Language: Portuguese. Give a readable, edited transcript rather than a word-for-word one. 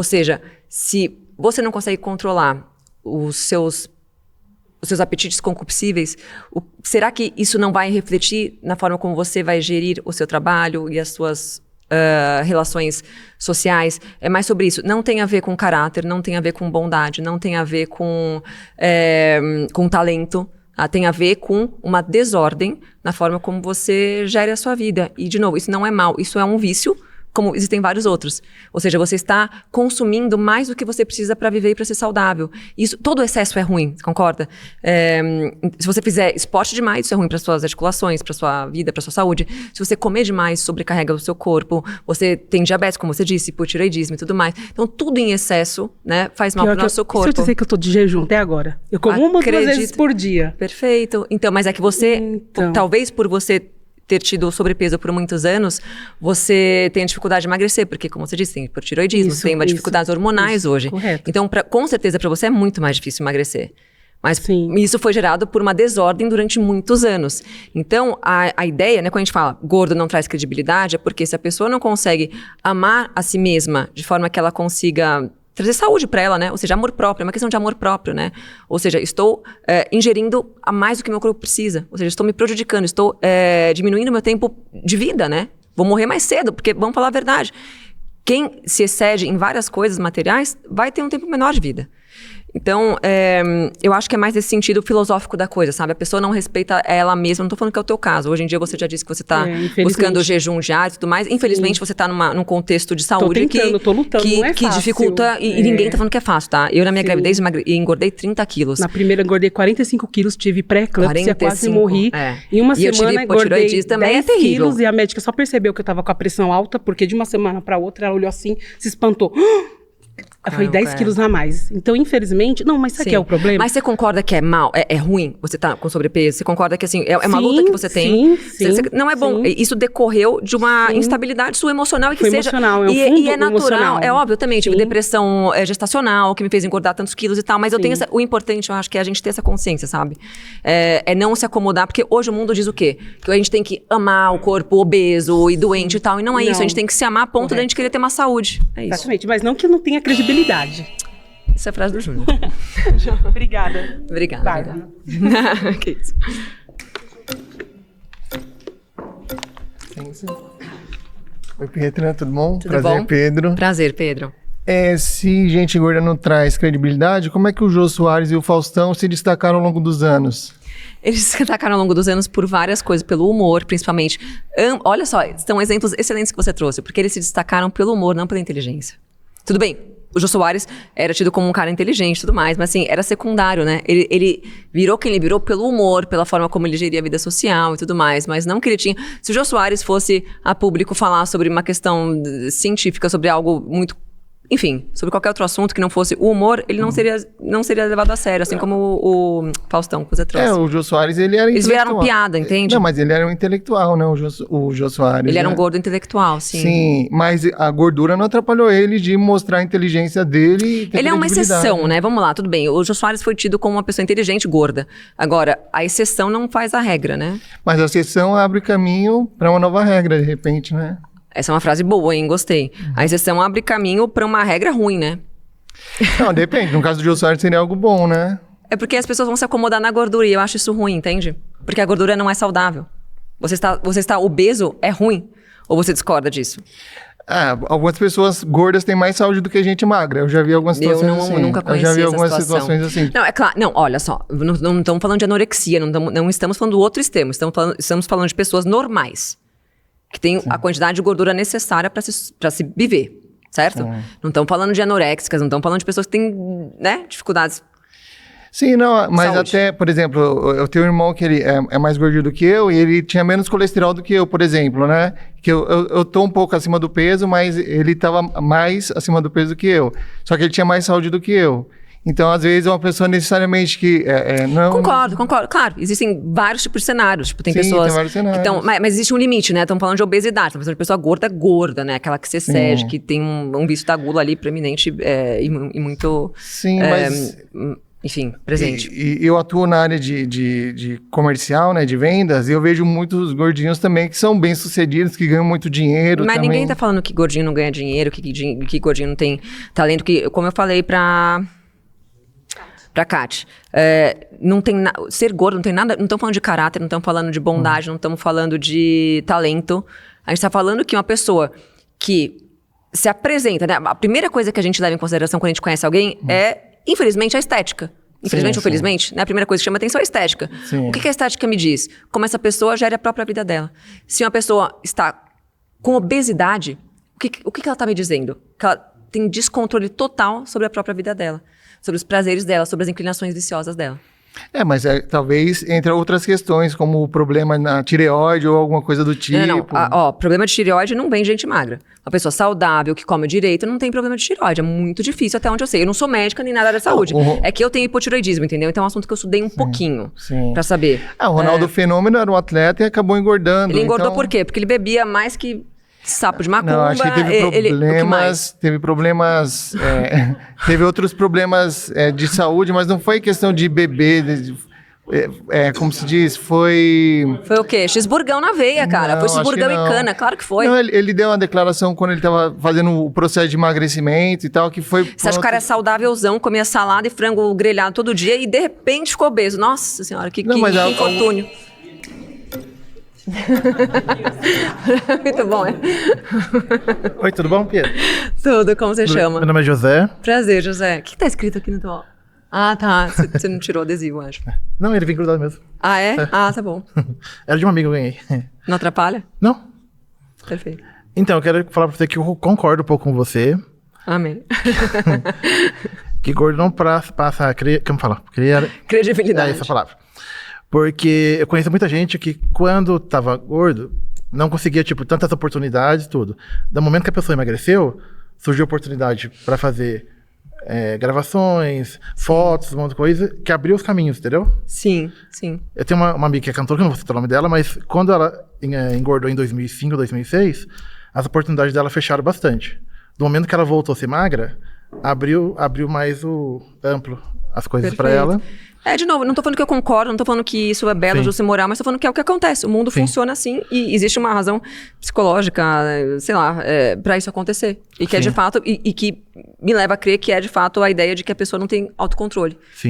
Ou seja, se você não consegue controlar os seus apetites concupiscíveis, será que isso não vai refletir na forma como você vai gerir o seu trabalho e as suas relações sociais? É mais sobre isso. Não tem a ver com caráter, não tem a ver com bondade, não tem a ver com talento. Tem a ver com uma desordem na forma como você gere a sua vida. E, de novo, isso não é mal, isso é um vício, como existem vários outros. Ou seja, você está consumindo mais do que você precisa para viver e para ser saudável. Todo excesso é ruim, concorda? Se você fizer esporte demais, isso é ruim para suas articulações, para sua vida, para sua saúde. Se você comer demais, sobrecarrega o seu corpo. Você tem diabetes, como você disse, hipotireoidismo e tudo mais. Então, tudo em excesso, né, faz mal para o nosso corpo. Se eu dizer que eu tô de jejum até agora, eu como uma ou duas vezes por dia. Perfeito. Então, mas é que você, talvez por você ter tido sobrepeso por muitos anos, você tem dificuldade de emagrecer, porque, como você disse, tem hipotireoidismo, você tem dificuldades hormonais hoje. Correto. Então, com certeza, para você é muito mais difícil emagrecer. Mas isso foi gerado por uma desordem durante muitos anos. Então, a ideia, né, quando a gente fala gordo não traz credibilidade, é porque se a pessoa não consegue amar a si mesma de forma que ela consiga trazer saúde para ela, né? Ou seja, amor próprio, é uma questão de amor próprio, né? Ou seja, estou ingerindo a mais do que meu corpo precisa. Ou seja, estou me prejudicando, estou diminuindo meu tempo de vida, né? Vou morrer mais cedo, porque vamos falar a verdade. Quem se excede em várias coisas materiais vai ter um tempo menor de vida. Então, eu acho que é mais esse sentido filosófico da coisa, sabe? A pessoa não respeita ela mesma. Não tô falando que é o teu caso. Hoje em dia você já disse que você tá buscando o jejum diário e tudo mais. Infelizmente, você tá num contexto de saúde tô lutando, não é que fácil. Dificulta. E ninguém tá falando que é fácil, tá? Eu, na minha gravidez, engordei 30 quilos. Na primeira, engordei 45 quilos, tive pré-eclâmpsia, quase morri. Em uma semana, engordei 10 quilos. E a médica só percebeu que eu tava com a pressão alta, porque de uma semana pra outra, ela olhou assim, se espantou. Foi 10 quilos a mais. Então, infelizmente... Não, mas sabe o que é o problema? Mas você concorda que é mal? É ruim você tá com sobrepeso? Você concorda que, assim, é uma luta que você tem? Sim, não é bom. Isso decorreu de uma instabilidade sua emocional. Foi emocional, é um fundo e é natural. Emocional. É óbvio, eu também tive depressão gestacional, que me fez engordar tantos quilos e tal. Mas eu tenho o importante, eu acho, que é a gente ter essa consciência, sabe? É não se acomodar. Porque hoje o mundo diz o quê? Que a gente tem que amar o corpo obeso e doente e tal. E não é isso. A gente tem que se amar a ponto de a gente querer ter uma saúde. É isso. Exatamente. Mas não que não tenha credibilidade. Essa é a frase do Júnior. Obrigada. Obrigada. Que isso. Oi, Pietra, tudo bom? Tudo Prazer, bom? Pedro. Prazer, Pedro. Se gente gorda não traz credibilidade, como é que o Jô Soares e o Faustão se destacaram ao longo dos anos? Eles se destacaram ao longo dos anos por várias coisas, pelo humor, principalmente. Olha só, são exemplos excelentes que você trouxe, porque eles se destacaram pelo humor, não pela inteligência. Tudo bem, o Jô Soares era tido como um cara inteligente e tudo mais, mas assim, era secundário, né? Ele virou quem ele virou pelo humor, pela forma como ele geria a vida social e tudo mais, mas não que ele tinha... Se o Jô Soares fosse a público falar sobre uma questão científica, sobre algo muito... Enfim, sobre qualquer outro assunto que não fosse o humor, ele não seria levado a sério, assim como o Faustão que você trouxe. O Jô Soares, ele era Eles intelectual. viraram piada, entende? Não, mas ele era um intelectual, né, o Jô Soares. Ele era um gordo intelectual, sim. Sim, mas a gordura não atrapalhou ele de mostrar a inteligência dele e ter Ele é uma credibilidade. exceção, né? Vamos lá, tudo bem. O Jô Soares foi tido como uma pessoa inteligente gorda. Agora, a exceção não faz a regra, né? Mas a exceção abre caminho para uma nova regra, de repente, né? Essa é uma frase boa, hein? Gostei. A exceção abre caminho para uma regra ruim, né? Não, depende. No caso do Jô Soares seria algo bom, né? É porque as pessoas vão se acomodar na gordura e eu acho isso ruim, entende? Porque a gordura não é saudável. Você está obeso é ruim. Ou você discorda disso? Algumas pessoas gordas têm mais saúde do que gente magra. Eu já vi algumas situações assim. Eu nunca conheci Eu já vi essa algumas situação. situações assim. Não, é claro. Não, olha só. Não estamos falando de anorexia. Não estamos falando do outro extremo. Estamos falando de pessoas normais. Que tem a quantidade de gordura necessária para se viver, certo? Não estamos falando de anoréxicas, não estamos falando de pessoas que têm, né, dificuldades. Sim, não, mas Saúde. até, por exemplo, eu tenho um irmão que ele é mais gordinho do que eu e ele tinha menos colesterol do que eu, por exemplo, né? Que eu tô um pouco acima do peso, mas ele tava mais acima do peso que eu. Só que ele tinha mais saúde do que eu. Então, às vezes, uma pessoa necessariamente que não... Concordo. Claro, existem vários tipos de cenários. Tipo, tem Sim, pessoas... tem vários cenários. Então, mas existe um limite, né? Estamos falando de obesidade. Estamos falando de pessoa gorda, né? Aquela que se excede, que tem um vício da gula ali preeminente e muito... Sim, mas... enfim, presente. E eu atuo na área de comercial, né, de vendas, e eu vejo muitos gordinhos também que são bem-sucedidos, que ganham muito dinheiro. Mas também. Ninguém tá falando que gordinho não ganha dinheiro, que gordinho não tem talento, que, como eu falei pra Kat, ser gordo não tem nada, não estamos falando de caráter, não estamos falando de bondade, não estamos falando de talento. A gente está falando que uma pessoa que se apresenta, né? A primeira coisa que a gente leva em consideração quando a gente conhece alguém é, infelizmente, a estética. Infelizmente ou felizmente, né? A primeira coisa que chama atenção é a estética. Sim. O que a estética me diz? Como essa pessoa gera a própria vida dela. Se uma pessoa está com obesidade, o que ela está me dizendo? Que ela tem descontrole total sobre a própria vida dela. Sobre os prazeres dela, sobre as inclinações viciosas dela. Mas talvez entre outras questões, como o problema na tireoide ou alguma coisa do tipo. Não. Problema de tireoide não vem de gente magra. Uma pessoa saudável, que come direito, não tem problema de tireoide. É muito difícil, até onde eu sei. Eu não sou médica nem nada da saúde. É que eu tenho hipotireoidismo, entendeu? Então é um assunto que eu estudei um pouquinho pra saber. O Ronaldo Fenômeno era um atleta e acabou engordando. Ele engordou por quê? Porque ele bebia mais que sapo de macumba. Não, acho que teve problemas, teve outros problemas de saúde, mas não foi questão de beber, como se diz, foi o quê? X-burgão na veia, cara. Não, foi X-burgão e cana, claro que foi. Não, ele deu uma declaração quando ele tava fazendo o processo de emagrecimento e tal, que foi... Você acha que o cara é saudávelzão, comia salada e frango grelhado todo dia e de repente ficou obeso. Nossa senhora, que infortúnio. Muito bom, Oi, tudo bom, Pedro? Tudo, como você chama? Meu nome é José. Prazer, José. O que tá escrito aqui no teu... Ah, tá. Você não tirou o adesivo, acho. Não, ele vem grudado mesmo. Ah, é? Ah, tá bom. Era de um amigo que eu ganhei. Não atrapalha? Não. Perfeito. Então, eu quero falar pra você que eu concordo um pouco com você. Amém. Que gordo não passa... Como fala? Credibilidade. É essa palavra. Porque eu conheço muita gente que, quando tava gordo, não conseguia, tantas oportunidades, tudo. Do momento que a pessoa emagreceu, surgiu oportunidade para fazer gravações, fotos, um monte de coisa, que abriu os caminhos, entendeu? Sim, sim. Eu tenho uma amiga que é cantora, que eu não vou citar o nome dela, mas quando ela engordou em 2005, 2006, as oportunidades dela fecharam bastante. Do momento que ela voltou a ser magra, abriu mais amplo as coisas para ela. De novo, não tô falando que eu concordo, não tô falando que isso é belo, justo e moral, mas tô falando que é o que acontece. O mundo funciona assim e existe uma razão psicológica, sei lá, pra isso acontecer. E que é de fato, e que me leva a crer que é de fato a ideia de que a pessoa não tem autocontrole. Sim.